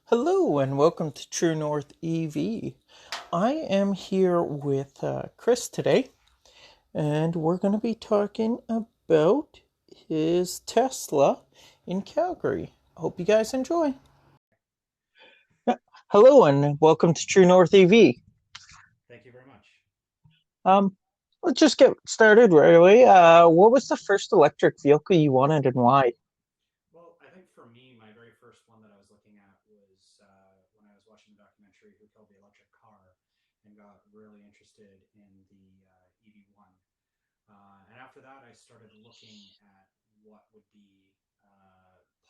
Hello and welcome to True North EV. I am here with Kris today, and we're going to be talking about his Tesla in Calgary. Hope you guys enjoy. Hello and welcome to True North EV. Thank you very much. Um, let's just get started right away. What was the first electric vehicle you wanted and why? Well, I think for me, my very first one that I was looking at was when I was watching the documentary Who Killed the Electric Car and got really interested in the EV1. And after that, I started looking at what would be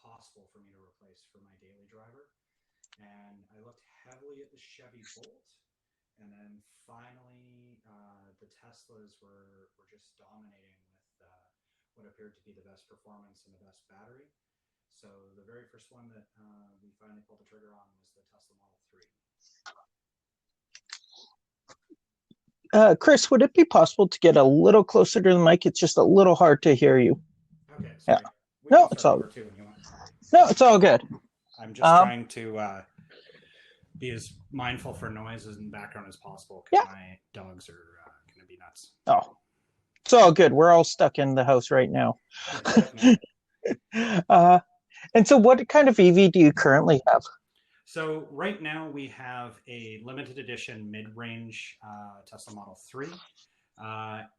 possible for me to replace for my daily driver. And I looked heavily at the Chevy Bolt. And then finally, the Teslas were just dominating with what appeared to be the best performance and the best battery. So the very first one that we finally pulled the trigger on was the Tesla Model 3. Kris, would it be possible to get a little closer to the mic? It's just a little hard to hear you. Okay, Yeah. sorry. We can No, it's start all over too when you want. no, it's all good. I'm just Um, trying to be as mindful for noises in the background as possible because yeah. my dogs are going to be nuts. Oh, it's all good. We're all stuck in the house right now. Definitely. uh, and so, what kind of EV do you currently have? So right now we have a limited edition mid-range Tesla Model 3.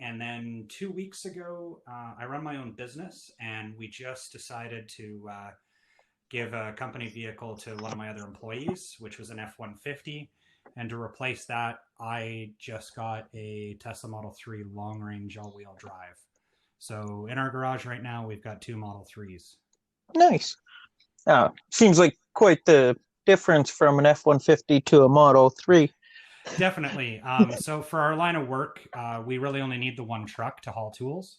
And then 2 weeks ago, I run my own business, and we just decided to give a company vehicle to one of my other employees, which was an F-150. And to replace that, I just got a Tesla Model 3 long range all wheel drive. So in our garage right now, we've got two Model 3s. Nice. Seems like quite the difference from an F-150 to a Model 3. Definitely. So for our line of work, we really only need the one truck to haul tools.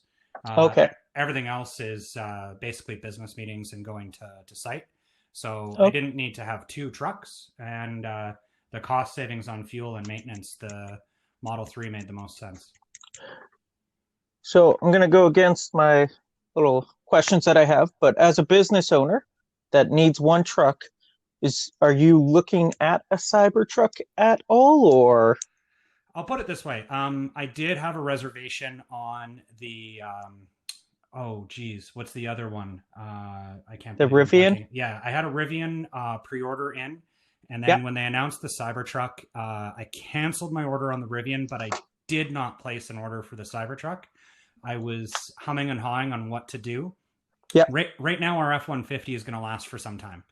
Okay. Everything else is basically business meetings and going to site. So I Oh, didn't need to have two trucks, and the cost savings on fuel and maintenance, the Model 3 made the most sense. so I'm going to go against my little questions that I have, but as a business owner that needs one truck, are you looking at a Cybertruck at all, or I'll put it this way. I did have a reservation on the oh geez, what's the other one? I can't the believe I'm Rivian? blanking. Yeah, I had a Rivian pre-order in, and Yeah. then when they announced the Cybertruck, I canceled my order on the Rivian, but I did not place an order for the Cybertruck. I was humming and hawing on what to do. Yeah. Right now, our F-150 is going to last for some time,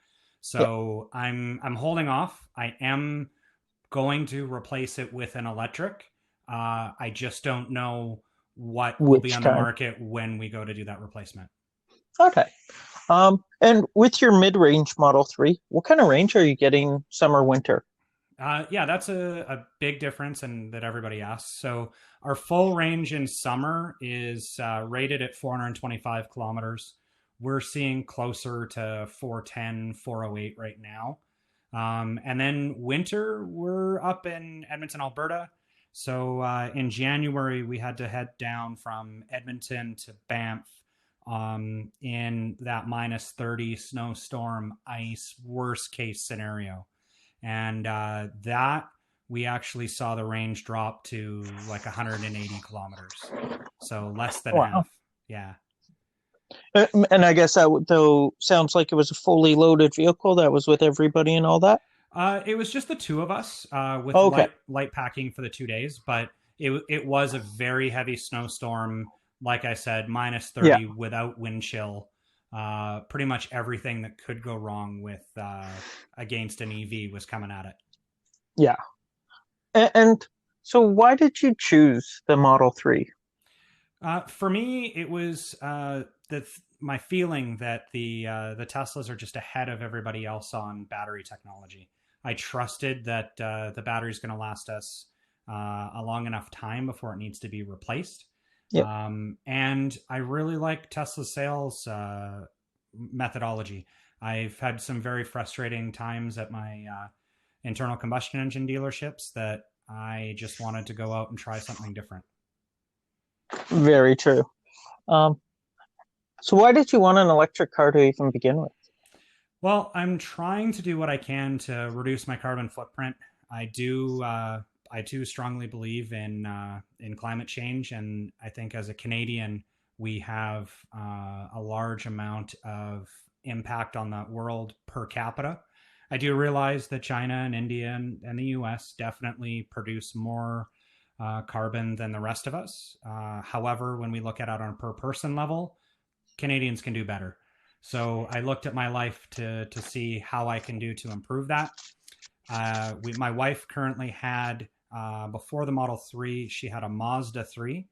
Yeah. so I'm holding off. I am going to replace it with an electric. I just don't know what will be Which on the kind? market when we go to do that replacement. Okay. And with your mid-range Model 3, what kind of range are you getting summer, winter? Yeah, that's a big difference and that everybody asks. So our full range in summer is rated at 425 kilometers. We're seeing closer to 410, 408 right now. And then winter, we're up in Edmonton, Alberta. So in January, we had to head down from Edmonton to Banff in that minus 30 snowstorm, ice, worst case scenario. And that we actually saw the range drop to like 180 kilometers. So less than Wow. half. Yeah. And I guess that though sounds like it was a fully loaded vehicle that was with everybody and all that. It was just the two of us with Okay. light packing for the 2 days, but it was a very heavy snowstorm. Like I said, minus Yeah. 30 without wind chill. Pretty much everything that could go wrong with against an EV was coming at it. Yeah. And so why did you choose the Model 3? For me, it was my feeling that the Teslas are just ahead of everybody else on battery technology. I trusted that the battery is going to last us a long enough time before it needs to be replaced. Yep. And I really like Tesla's sales methodology. I've had some very frustrating times at my internal combustion engine dealerships that I just wanted to go out and try something different. Very true. Um, so why did you want an electric car to even begin with? Well, I'm trying to do what I can to reduce my carbon footprint. I do. I too strongly believe in climate change, and I think as a Canadian, we have a large amount of impact on the world per capita. I do realize that China and India and the U.S. definitely produce more carbon than the rest of us. However, when we look at it on a per person level, Canadians can do better. So I looked at my life to see how I can do to improve that. My wife currently had before the Model 3, she had a Mazda 3,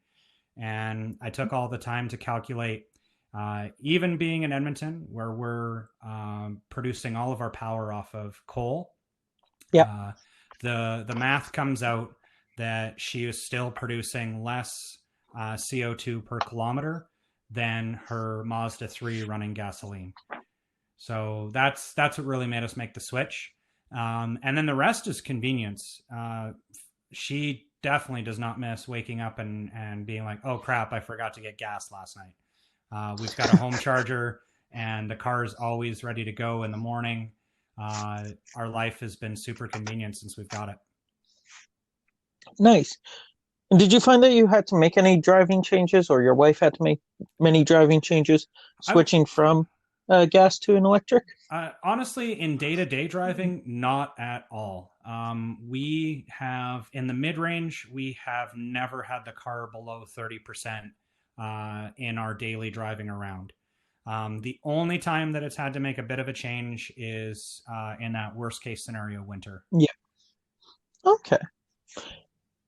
and I took all the time to calculate. Even being in Edmonton, where we're producing all of our power off of coal, Yeah. uh, the math comes out that she is still producing less CO2 per kilometer than her Mazda 3 running gasoline. So that's what really made us make the switch. And then the rest is convenience. She definitely does not miss waking up and being like, oh crap, I forgot to get gas last night. We've got a home charger and the car is always ready to go in the morning. Our life has been super convenient since we've got it. Nice. And did you find that you had to make any driving changes, or your wife had to make many driving changes, I switching from gas to an electric? Honestly, in day to day driving, not at all. We have in the mid range, we have never had the car below 30% in our daily driving around. The only time that it's had to make a bit of a change is in that worst case scenario winter. Yeah. Okay.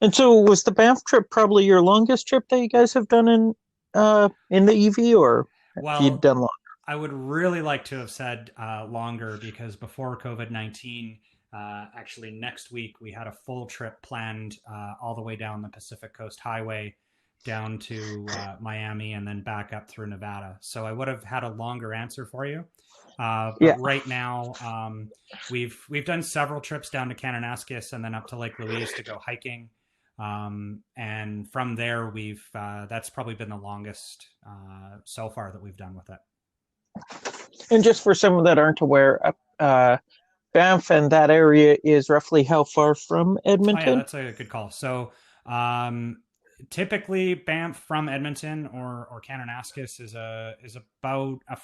And so was the Banff trip probably your longest trip that you guys have done in the EV, or have you Well, done long? I would really like to have said longer because before COVID-19, actually next week we had a full trip planned all the way down the Pacific Coast Highway down to Miami and then back up through Nevada. So I would have had a longer answer for you. Yeah. But right now, we've done several trips down to Kananaskis and then up to Lake Louise to go hiking. And from there, we've that's probably been the longest so far that we've done with it. And just for some that aren't aware, Banff and that area is roughly how far from Oh yeah, Edmonton? that's a good call. So typically, Banff from Edmonton or Kananaskis is about a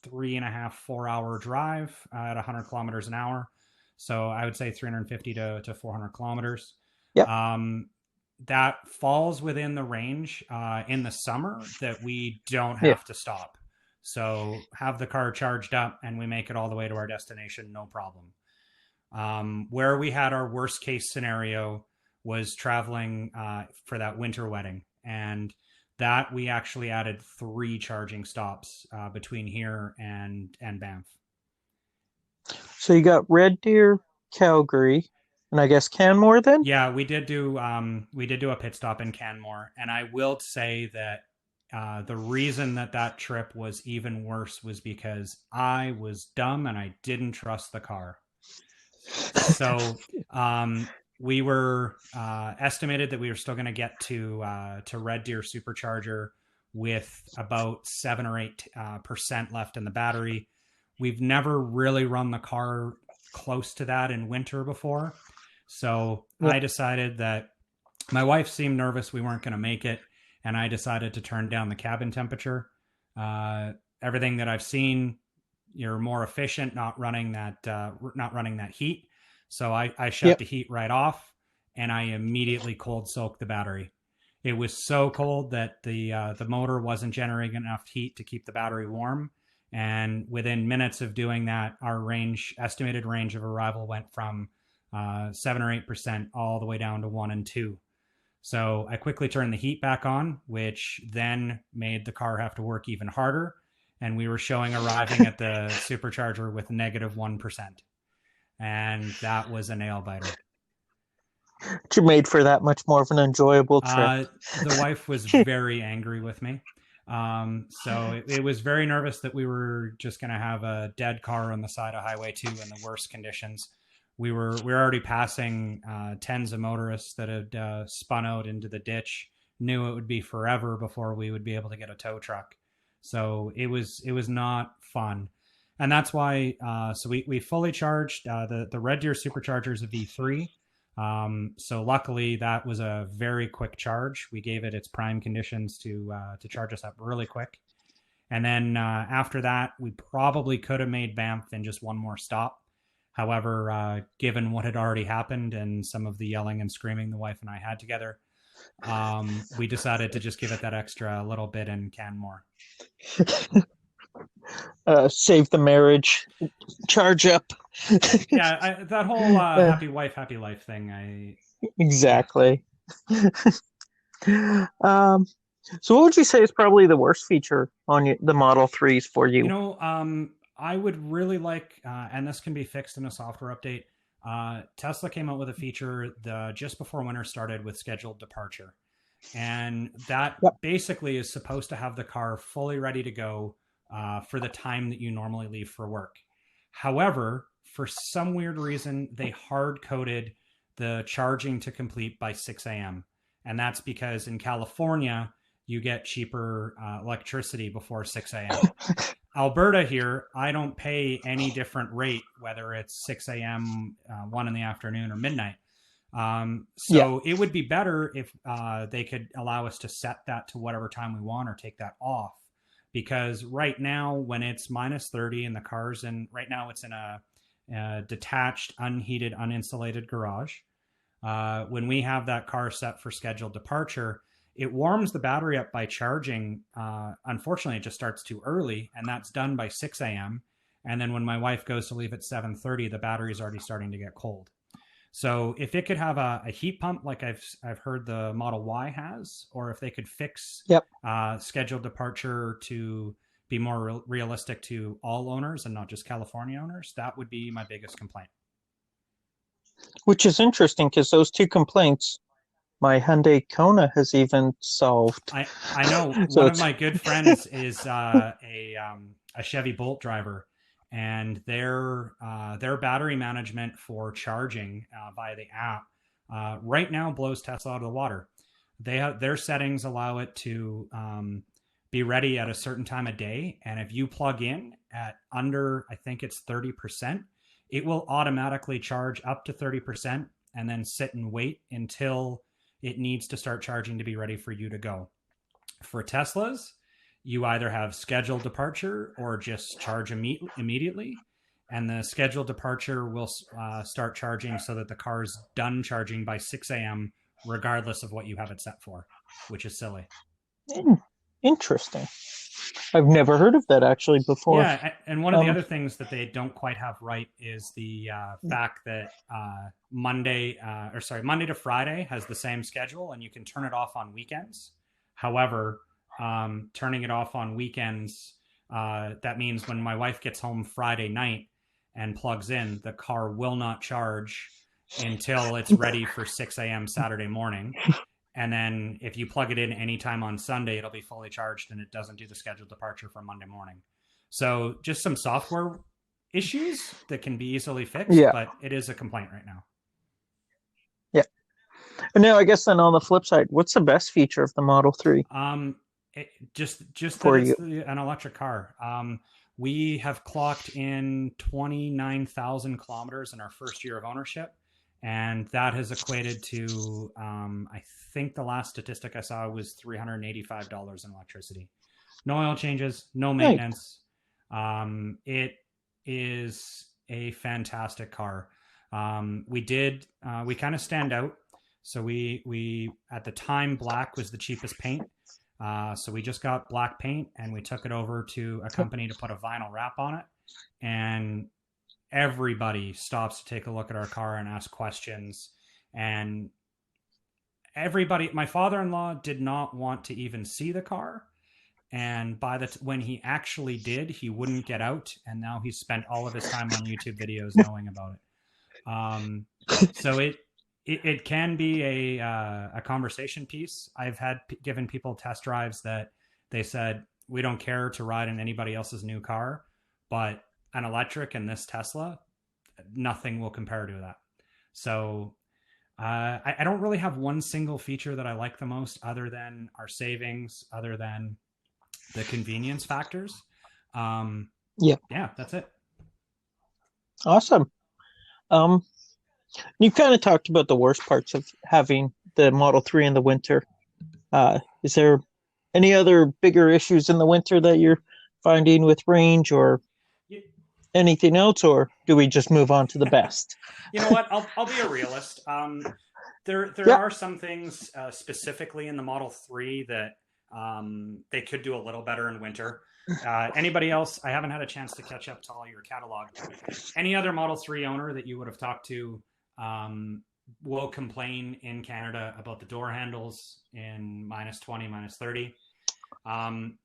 3.5 4 hour drive at 100 kilometers an hour. So I would say 350 to 400 kilometers. Yep. Um, that falls within the range in the summer that we don't Yeah. have to stop. So have the car charged up and we make it all the way to our destination, no problem. Where we had our worst case scenario was traveling for that winter wedding, and that we actually added 3 charging stops between here and Banff. So you got Red Deer, Calgary, and I guess Canmore then? Yeah, we did do a pit stop in Canmore, and I will say that the reason that that trip was even worse was because I was dumb and I didn't trust the car. So we were estimated that we were still going to get to Red Deer Supercharger with about 7 or 8% left in the battery. We've never really run the car close to that in winter before, so Yeah. I decided that my wife seemed nervous we weren't going to make it, and I decided to turn down the cabin temperature. Everything that I've seen, you're more efficient not running that heat. So I shut Yep. the heat right off, and I immediately cold soaked the battery. It was so cold that the motor wasn't generating enough heat to keep the battery warm. And within minutes of doing that, our estimated range of arrival went from 7 or 8% all the way down to 1 and 2. So I quickly turned the heat back on, which then made the car have to work even harder. And we were showing arriving at the supercharger with -1%. And that was a nail biter. Which made for that much more of an enjoyable trip. The wife was very angry with me. So it was very nervous that we were just going to have a dead car on the side of Highway 2 in the worst conditions. We were already passing tens of motorists that had spun out into the ditch. Knew it would be forever before we would be able to get a tow truck. So it was not fun. And that's why, so we fully charged. The Red Deer Supercharger is a V3. So luckily that was a very quick charge. We gave it its prime conditions to charge us up really quick. And then after that, we probably could have made Banff in just one more stop. However, given what had already happened and some of the yelling and screaming the wife and I had together, we decided to just give it that extra little bit and Canmore. Save the marriage, charge up. Yeah, that whole happy wife, happy life thing. Yeah. Exactly. Um, so what would you say is probably the worst feature on the Model 3s for You you? know, I would really like, and this can be fixed in a software update. Tesla came out with a feature just before winter started with scheduled departure. And that Yep. basically is supposed to have the car fully ready to go for the time that you normally leave for work. However, for some weird reason, they hard coded the charging to complete by 6 a.m. And that's because in California, you get cheaper electricity before 6 a.m. Alberta here, I don't pay any different rate, whether it's 6 a.m., 1 in the afternoon, or midnight. Yeah. So it would be better if they could allow us to set that to whatever time we want or take that off. Because right now, when it's minus 30 and the car's in, right now it's in a detached, unheated, uninsulated garage. When we have that car set for scheduled departure, it warms the battery up by charging. Unfortunately, it just starts too early, and that's done by 6 a.m. And then when my wife goes to leave at 7:30, the battery is already starting to get cold. So if it could have a heat pump like I've heard the Model Y has, or if they could fix Yep. scheduled departure to be more realistic to all owners and not just California owners, that would be my biggest complaint. Which is interesting because those two complaints my Hyundai Kona has even solved. I know So one of it's my good friends is a Chevy Bolt driver, and their battery management for charging via the app right now blows Tesla out of the water. They have their settings allow it to be ready at a certain time of day, and if you plug in at under, I think it's 30%, it will automatically charge up to 30% and then sit and wait until it needs to start charging to be ready for you to go. For Teslas, you either have scheduled departure or just charge immediately. And the scheduled departure will start charging so that the car's done charging by 6 a.m., regardless of what you have it set for, which is silly. interesting. I've never heard of that actually before. Yeah, and one of the other things that they don't quite have right is the fact that Monday to Friday has the same schedule, and you can turn it off on weekends. However, turning it off on weekends, that means when my wife gets home Friday night and plugs in, the car will not charge until it's ready for 6 a.m. Saturday morning. And then if you plug it in anytime on Sunday, it'll be fully charged and it doesn't do the scheduled departure for Monday morning. So just some software issues that can be easily fixed, Yeah. but it is a complaint right now. Yeah. And now I guess then on the flip side, what's the best feature of the Model 3? Just for that you? it's an electric car. We have clocked in 29,000 kilometers in our first year of ownership. And that has equated to, I think the last statistic I saw was $385 in electricity. No oil changes, no maintenance. It is a fantastic car. We kind of stand out. So we at the time, black was the cheapest paint. So we just got black paint and we took it over to a company to put a vinyl wrap on it. And everybody stops to take a look at our car and ask questions. And my father-in-law did not want to even see the car. And when he actually did, he wouldn't get out. And now he's spent all of his time on YouTube videos knowing about it. So it can be a conversation piece. I've given people test drives that they said, we don't care to ride in anybody else's new car, but an electric and this Tesla, nothing will compare to that. So I don't really have one single feature that I like the most other than our savings, other than the convenience factors. Yeah. Yeah, that's it. Awesome. Um, you kind of talked about the worst parts of having the Model 3 in the winter. Is there any other bigger issues in the winter that you're finding with range or anything else, or do we just move on to the best? You know what? I'll be a realist. There Yeah, are some things specifically in the Model 3 that they could do a little better in winter. Anybody else? I haven't had a chance to catch up to all your catalog, but any other Model 3 owner that you would have talked to um, will complain in Canada about the door handles in -20, -30. Um,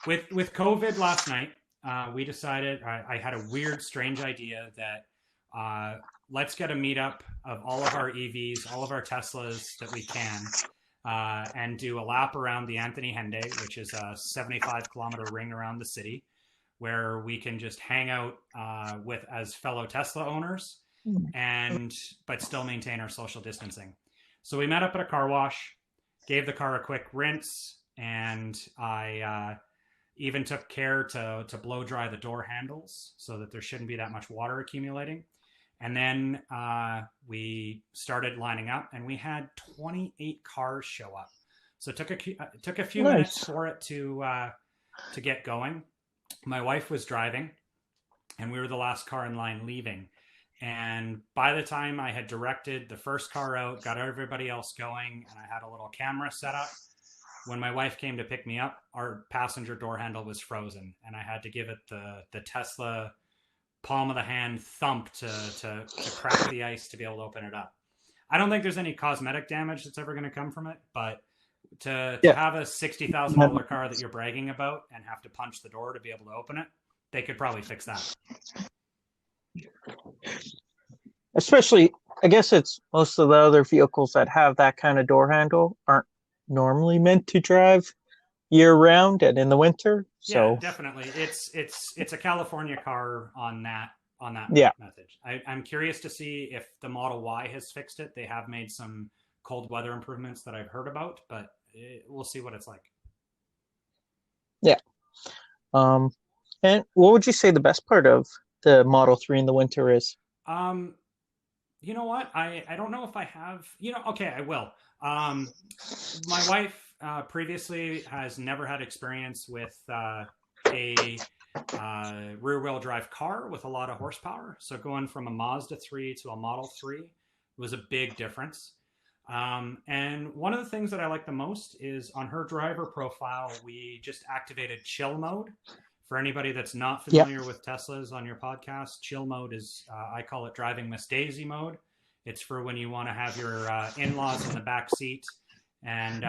with COVID last night, we decided I had a weird, strange idea that let's get a meetup of all of our EVs, all of our Teslas that we can, and do a lap around the Anthony Henday, which is a 75-kilometer ring around the city, where we can just hang out with as fellow Tesla owners, and but still maintain our social distancing. So we met up at a car wash, gave the car a quick rinse, and I even took care to blow dry the door handles so that there shouldn't be that much water accumulating. And then we started lining up, and we had 28 cars show up. So it took a few minutes nice. for it to get going. My wife was driving, and we were the last car in line leaving. And by the time I had directed the first car out, got everybody else going, and I had a little camera set up, when my wife came to pick me up, our passenger door handle was frozen, and I had to give it the Tesla palm of the hand thump to crack the ice to be able to open it up. I don't think there's any cosmetic damage that's ever going to come from it, but to Yeah, have a $60,000 car that you're bragging about and have to punch the door to be able to open it, they could probably fix that. especially, I guess it's most of the other vehicles that have that kind of door handle aren't normally meant to drive year round and in the winter. Yeah, So, definitely. It's a California car on that yeah, method. I'm curious to see if the Model Y has fixed it. They have made some cold weather improvements that I've heard about, but we'll see what it's like. yeah. Um, and what would you say the best part of the Model 3 in the winter is? Um, you know what? I don't know if I have. Okay, I will. My wife previously has never had experience with a rear wheel drive car with a lot of horsepower. So going from a Mazda 3 to a Model 3 was a big difference. And one of the things that I like the most is on her driver profile, we just activated chill mode. For anybody that's not Yeah, familiar with Teslas on your podcast, chill mode is, I call it driving Miss Daisy mode. It's for when you want to have your in-laws in the back seat and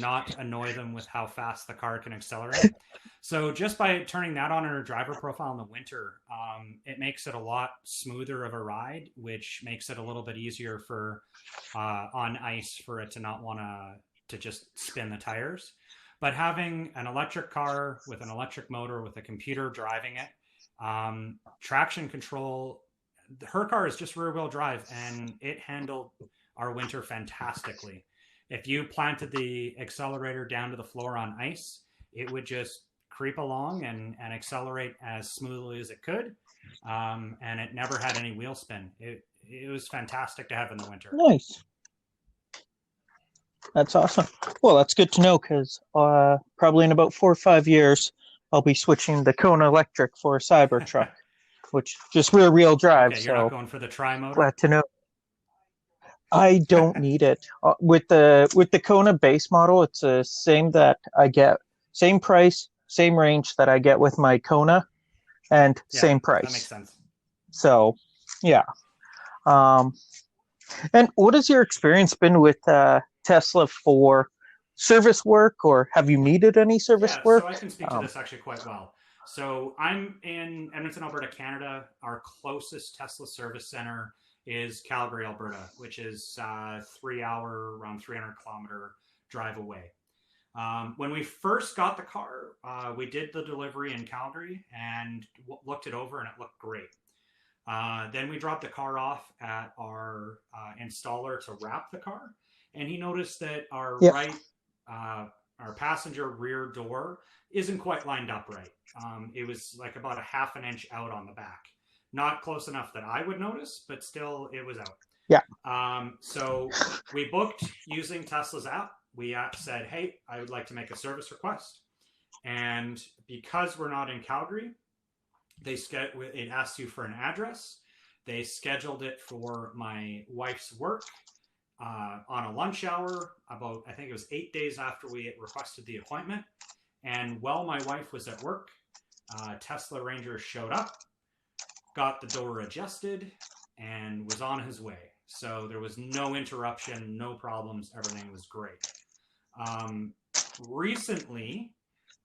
not annoy them with how fast the car can accelerate. So just by turning that on in her driver profile in the winter, it makes it a lot smoother of a ride, which makes it a little bit easier for on ice for it to not want to just spin the tires. But having an electric car with an electric motor with a computer driving it, traction control, her car is just rear wheel drive, and it handled our winter fantastically. If you planted the accelerator down to the floor on ice, it would just creep along and accelerate as smoothly as it could. And it never had any wheel spin. It was fantastic to have in the winter. nice. That's awesome. Well, that's good to know because probably in about 4 or 5 years, I'll be switching the Kona Electric for a Cybertruck, which just rear wheel drive. Okay, you're not So going for the tri motor? glad to know. I don't need it with the Kona base model. It's the same that I get, same price, same range that I get with my Kona, and Yeah, same that makes price. sense. So, yeah. Um, and what has your experience been with Tesla for service work, or have you needed any service Yeah, so work? I can speak to Um, this actually quite well. So I'm in Edmonton, Alberta, Canada. Our closest Tesla service center is Calgary, Alberta, which is 3 hour, around 300-kilometer drive away. When we first got the car, we did the delivery in Calgary and looked it over, and it looked great. Then we dropped the car off at our installer to wrap the car, and he noticed that our yeah, right uh, our passenger rear door isn't quite lined up right. It was like about a half an inch out on the back, not close enough that I would notice, but still it was out. Yeah. So we booked using Tesla's app. We said, hey, I would like to make a service request. And because we're not in Calgary, it asks you for an address. They scheduled it for my wife's work on a lunch hour about, I think it was 8 days after we requested the appointment. And while my wife was at work, Tesla Ranger showed up, got the door adjusted, and was on his way. So there was no interruption, no problems. Everything was great. Recently,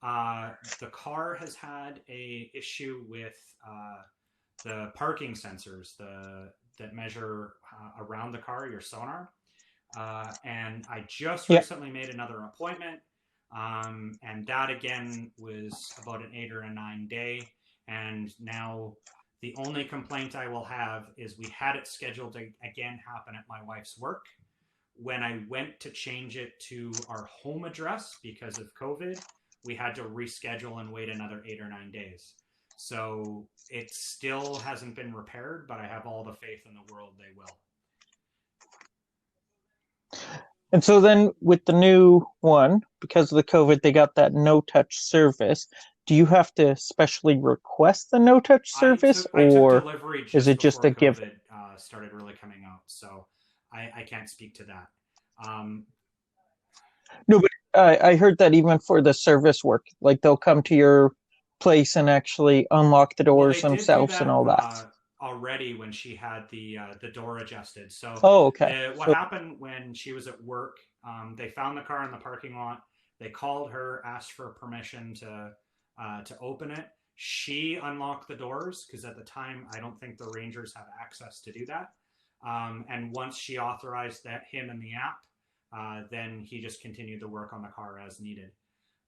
the car has had a issue with the parking sensors that measure around the car, your sonar. And I just recently made another appointment. And that again was about an 8 or a 9 day. And now the only complaint I will have is we had it scheduled to again happen at my wife's work. When I went to change it to our home address because of COVID, we had to reschedule and wait another 8 or 9 days. So it still hasn't been repaired, but I have all the faith in the world they will. And so then with the new one, because of the COVID, they got that no-touch service. Do you have to specially request the no-touch service, I took or delivery is it just a COVID given? Started really coming out, so I can't speak to that. No, but I heard that even for the service work, like they'll come to your place and actually unlock the doors themselves and all that. Already when she had the door adjusted. So okay. What happened when she was at work, they found the car in the parking lot. They called her, asked for permission to open it. She unlocked the doors because at the time, I don't think the Rangers have access to do that. And once she authorized him in the app, then he just continued to work on the car as needed.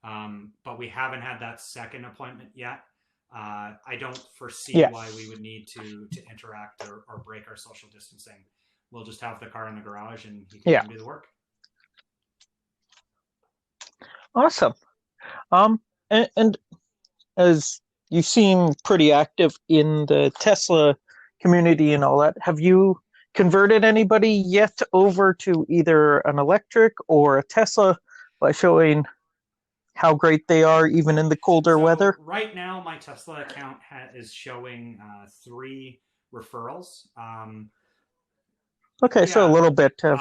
But we haven't had that second appointment yet. I don't foresee why we would need to interact or break our social distancing. We'll just have the car in the garage and he can do the work. Awesome. And as you seem pretty active in the Tesla community and all that, have you converted anybody yet over to either an electric or a Tesla by showing how great they are even in the colder weather? Right now, my Tesla account is showing 3 referrals. So a little bit of...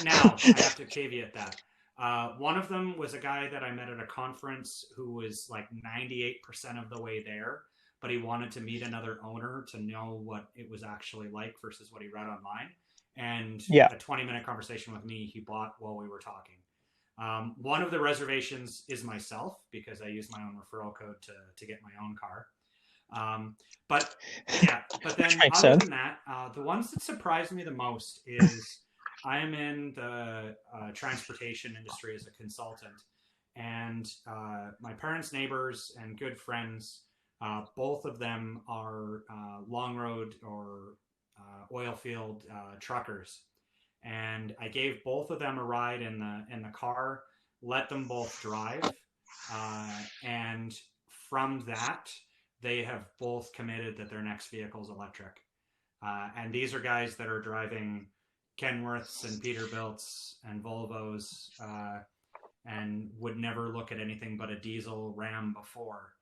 now, I have to caveat that. One of them was a guy that I met at a conference who was like 98% of the way there, but he wanted to meet another owner to know what it was actually like versus what he read online. And a 20-minute conversation with me, he bought while we were talking. One of the reservations is myself because I use my own referral code to get my own car. But then other than that, the ones that surprised me the most is I am in the transportation industry as a consultant, and my parents' neighbors and good friends, both of them are long road or oil field truckers. And I gave both of them a ride in the car, let them both drive, and from that, they have both committed that their next vehicle is electric. And these are guys that are driving Kenworths and Peterbilts and Volvos, and would never look at anything but a diesel Ram before.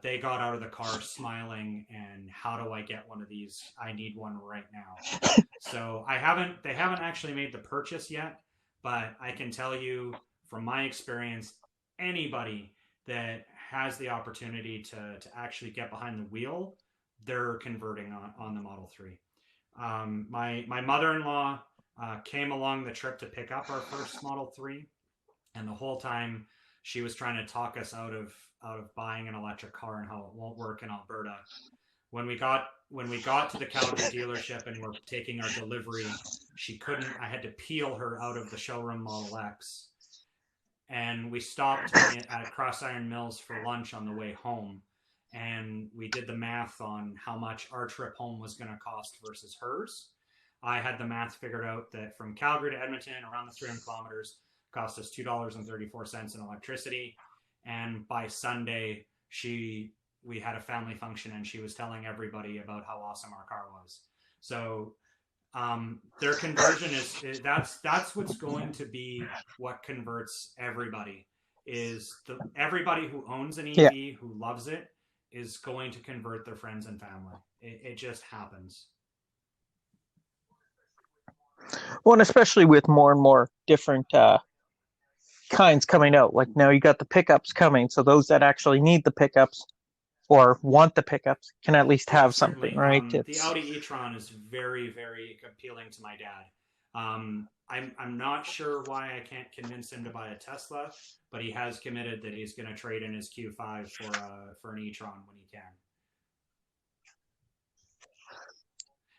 They got out of the car smiling and how do I get one of these? I need one right now. So they haven't actually made the purchase yet, but I can tell you from my experience, anybody that has the opportunity to actually get behind the wheel, they're converting on the Model 3. My mother-in-law came along the trip to pick up our first Model 3, and the whole time she was trying to talk us out of buying an electric car and how it won't work in Alberta. When we got to the Calgary dealership and we're taking our delivery, she couldn't. I had to peel her out of the showroom Model X, and we stopped at Cross Iron Mills for lunch on the way home, and we did the math on how much our trip home was going to cost versus hers. I had the math figured out that from Calgary to Edmonton, around the 300 kilometers, cost us $2.34 in electricity. And by Sunday, we had a family function, and she was telling everybody about how awesome our car was. So their conversion is that's what's going to be what converts everybody. Is everybody who owns an Yeah. EV who loves it is going to convert their friends and family. It just happens. Well, and especially with more and more different kinds coming out. Like now you got the pickups coming, so those that actually need the pickups or want the pickups can at least Yeah, have something, certainly. right? The It's Audi e-tron is very, very appealing to my dad. I'm not sure why I can't convince him to buy a Tesla, but he has committed that he's going to trade in his Q5 for an e-tron when he can.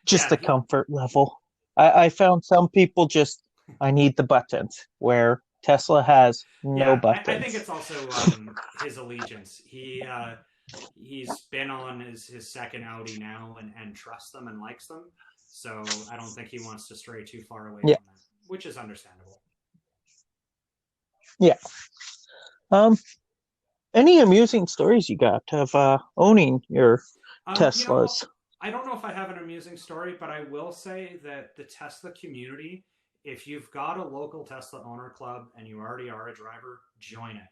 just Yeah, the comfort level. I found some people just, I need the buttons, where Tesla has no yeah. I think buttons. it's also his allegiance. He's been on his second Audi now and trusts them and likes them. So I don't think he wants to stray too far away Yeah, from that, which is understandable. yeah. Um, any amusing stories you got of owning your You know, Teslas? I don't know if I have an amusing story, but I will say that the Tesla community, if you've got a local Tesla owner club and you already are a driver, join it.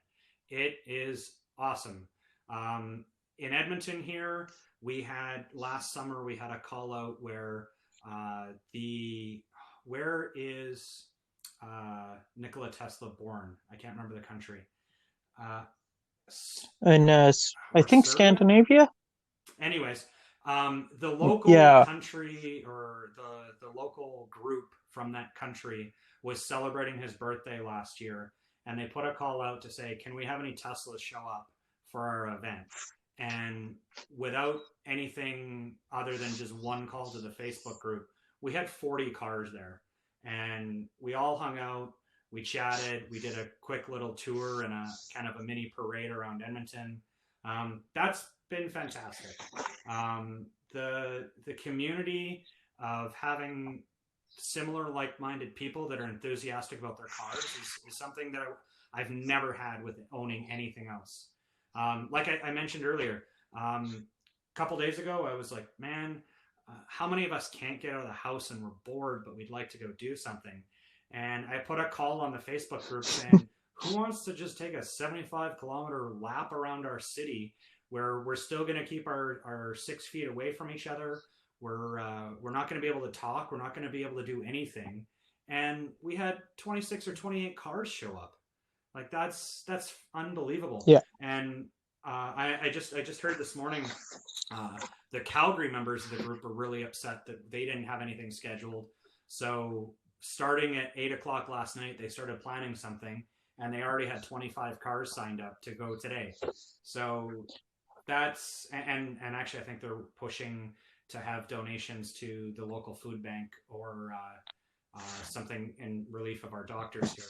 It is awesome. Um, in Edmonton here, we had last summer we had a call out where the where is Nikola Tesla born? I can't remember the country. Uh, And I or think Serbia? Scandinavia. Anyways, the local Yeah. country or the local group from that country was celebrating his birthday last year, and they put a call out to say, "Can we have any Teslas show up for our event?" And without anything other than just one call to the Facebook group, we had 40 cars there, and we all hung out. We chatted. We did a quick little tour and a kind of a mini parade around Edmonton. That's been fantastic. The community of having similar like-minded people that are enthusiastic about their cars is something that I've never had with owning anything else. Like I mentioned earlier, a couple days ago, I was like, man, how many of us can't get out of the house and we're bored, but we'd like to go do something? And I put a call on the Facebook group saying, who wants to just take a 75-kilometer lap around our city where we're still going to keep our 6 feet away from each other? We're not going to be able to talk. We're not going to be able to do anything. And we had 26 or 28 cars show up. Like that's unbelievable. Yeah. And I just heard this morning the Calgary members of the group were really upset that they didn't have anything scheduled. So starting at 8 o'clock last night, they started planning something, and they already had 25 cars signed up to go today. So that's and actually, I think they're pushing to have donations to the local food bank or something in relief of our doctors here.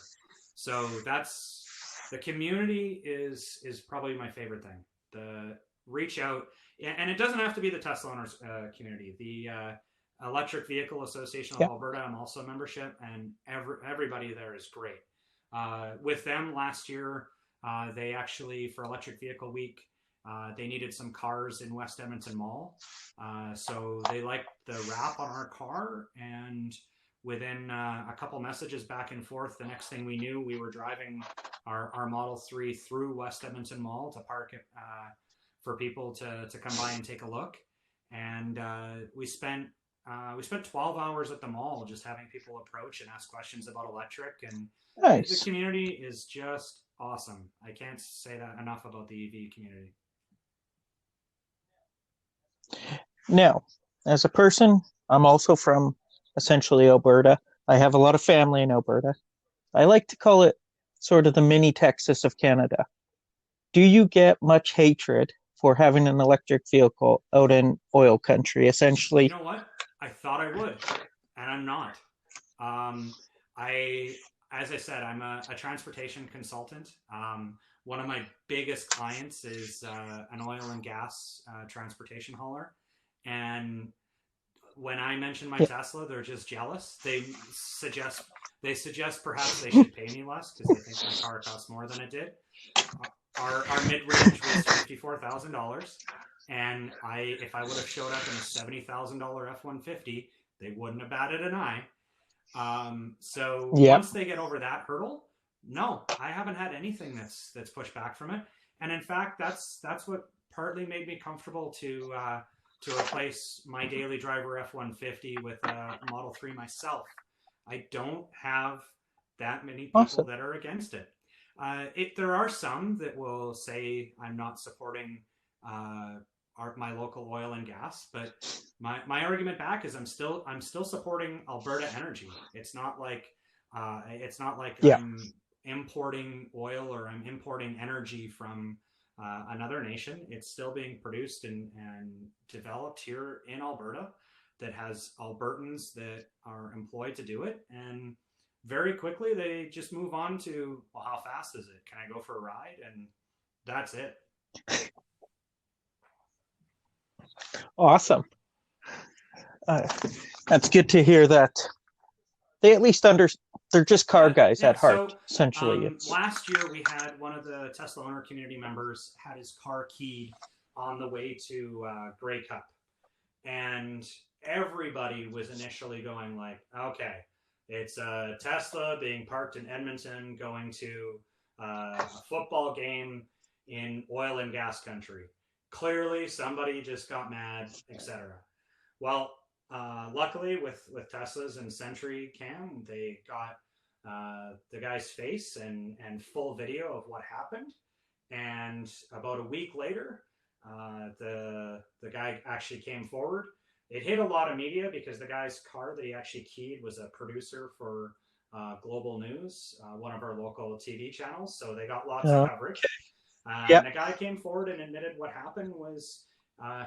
So that's the community is probably my favorite thing. The reach out, and it doesn't have to be the Tesla owners community. The Electric Vehicle Association of Yeah. Alberta, I'm also a membership, and everybody there is great. With them last year, they actually for Electric Vehicle Week, they needed some cars in West Edmonton Mall, so they liked the wrap on our car, and within a couple messages back and forth, the next thing we knew, we were driving our Model 3 through West Edmonton Mall to park it for people to come by and take a look. And we spent 12 hours at the mall just having people approach and ask questions about electric. And the Nice. community is just awesome. I can't say that enough about the EV community. Now, as a person, I'm also from essentially Alberta. I have a lot of family in Alberta. I like to call it sort of the mini Texas of Canada. Do you get much hatred for having an electric vehicle out in oil country, You essentially? know what? I thought I would, and I'm not. Um, I, as I said, I'm a transportation consultant. One of my biggest clients is an oil and gas transportation hauler, and when I mention my Yeah. Tesla, they're just jealous. They suggest They suggest perhaps they should pay me less because they think my car costs more than it did. Our mid range was $54,000, and if I would have showed up in a $70,000 F-150, they wouldn't have batted an eye. So Yep. once they get over that hurdle, no, I haven't had anything that's pushed back from it. And in fact, that's what partly made me comfortable to replace my daily driver F-150 with a Model 3 myself. I don't have that many people Awesome. that are against it. There are some that will say I'm not supporting my local oil and gas, but my argument back is I'm still supporting Alberta energy. It's not like Yeah. I'm importing oil or I'm importing energy from another nation. It's still being produced and developed here in Alberta that has Albertans that are employed to do it. And very quickly, they just move on to, well, how fast is it? Can I go for a ride? And that's it. Awesome. That's good to hear that they at least they're just car guys at heart, so, essentially. Last year, we had one of the Tesla owner community members had his car keyed on the way to Grey Cup. And everybody was initially going like, okay, it's a Tesla being parked in Edmonton going to a football game in oil and gas country. Clearly, somebody just got mad, etc. Well, luckily with Teslas and Sentry Cam, they got the guy's face and full video of what happened. And about a week later, the guy actually came forward. It hit a lot of media because the guy's car that he actually keyed was a producer for Global News, one of our local TV channels. So they got lots of coverage. And the guy came forward and admitted what happened was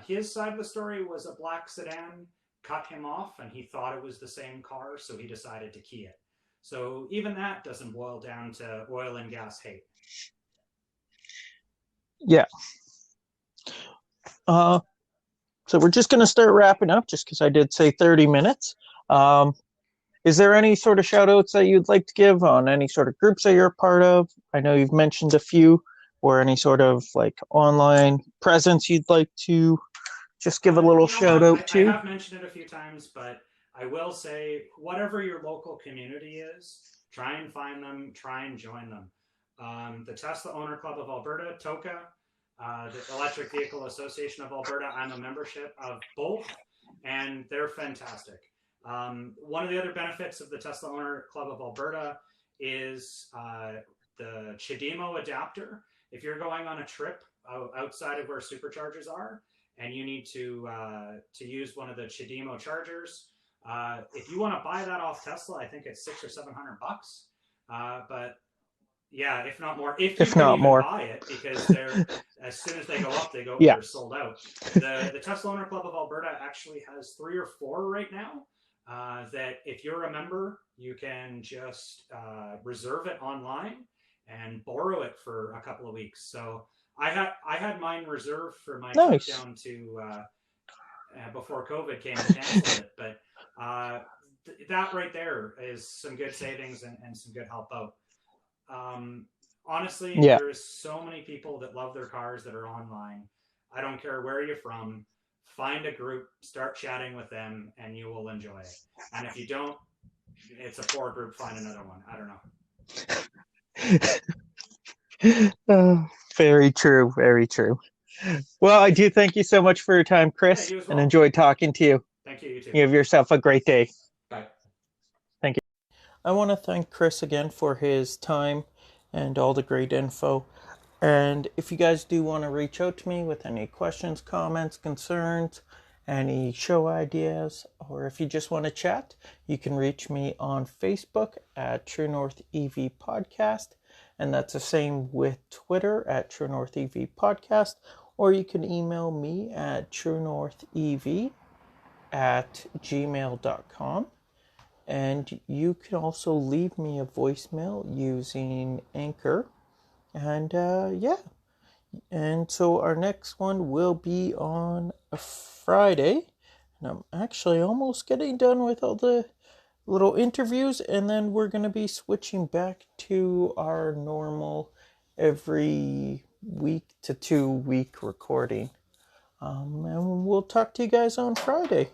his side of the story was a black sedan cut him off, and he thought it was the same car, so he decided to key it. So even that doesn't boil down to oil and gas hate. Yeah. So we're just going to start wrapping up just because I did say 30 minutes. Is there any sort of shout outs that you'd like to give on any sort of groups that you're a part of? I know you've mentioned a few, or any sort of like online presence you'd like to just give a little shout out to. I have mentioned it a few times, but I will say whatever your local community is, try and find them, try and join them. The Tesla Owner Club of Alberta, TOCA, the Electric Vehicle Association of Alberta, I'm a membership of both, and they're fantastic. One of the other benefits of the Tesla Owner Club of Alberta is the CHAdeMO adapter. If you're going on a trip outside of where superchargers are, and you need to use one of the CHAdeMO chargers, if you want to buy that off Tesla, I think it's $600 or $700. But yeah, if not more, if you can even buy it, because they're as soon as they go up, they're sold out. The Tesla Owner Club of Alberta actually has 3 or 4 right now. That if you're a member, you can just reserve it online and borrow it for a couple of weeks. So I had mine reserved for my trip down to before COVID came to cancel it. But that right there is some good savings and some good help out. Honestly, there's so many people that love their cars that are online. I don't care where you're from. Find a group, start chatting with them, and you will enjoy it. And if you don't, it's a poor group, find another one. I don't know. Very true, very true. Well, I do thank you so much for your time, Kris, and enjoyed talking to you. Thank you, you too. You have yourself a great day. Bye. Thank you. I want to thank Kris again for his time and all the great info. And if you guys do want to reach out to me with any questions, comments, concerns, any show ideas, or if you just want to chat, you can reach me on Facebook at True North EV Podcast. And that's the same with Twitter at True North EV Podcast. Or you can email me at truenorthev@gmail.com. And you can also leave me a voicemail using Anchor. And and so our next one will be on a Friday, and I'm actually almost getting done with all the little interviews, and then we're going to be switching back to our normal every week to 2 week recording. And we'll talk to you guys on Friday.